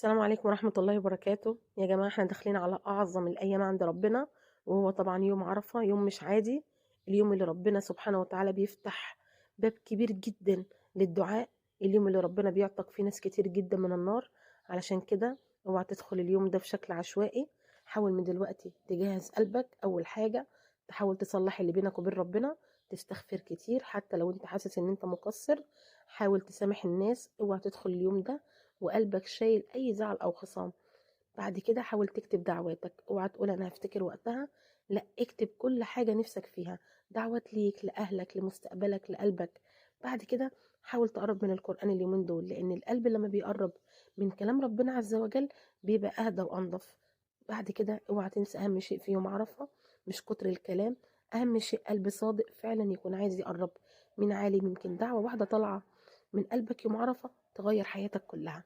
السلام عليكم ورحمة الله وبركاته يا جماعة. احنا داخلين على أعظم الأيام عند ربنا، وهو طبعا يوم عرفة. يوم مش عادي، اليوم اللي ربنا سبحانه وتعالى بيفتح باب كبير جدا للدعاء، اليوم اللي ربنا بيعتق فيه ناس كتير جدا من النار. علشان كده اوعى تدخل اليوم ده بشكل عشوائي. حاول من دلوقتي تجهز قلبك. أول حاجة تحاول تصلح اللي بينك وبين ربنا، تستغفر كتير حتى لو انت حاسس ان انت مقصر. حاول تسامح الناس. اوعى تدخل اليوم ده وقلبك شايل اي زعل او خصام. بعد كده حاول تكتب دعواتك، اوعى تقول انا هفتكر وقتها، لا، اكتب كل حاجة نفسك فيها، دعوات ليك، لأهلك، لمستقبلك، لقلبك. بعد كده حاول تقرب من القرآن اليومين دول، لأن القلب لما بيقرب من كلام ربنا عز وجل بيبقى أهدى وأنضف. بعد كده اوعى تنسى أهم شيء في يوم عرفة، مش كتر الكلام، أهم شيء قلب صادق فعلا يكون عايز يقرب من عالم. يمكن دعوة واحدة طالعة من قلبك يوم عرفة تغير حياتك كلها.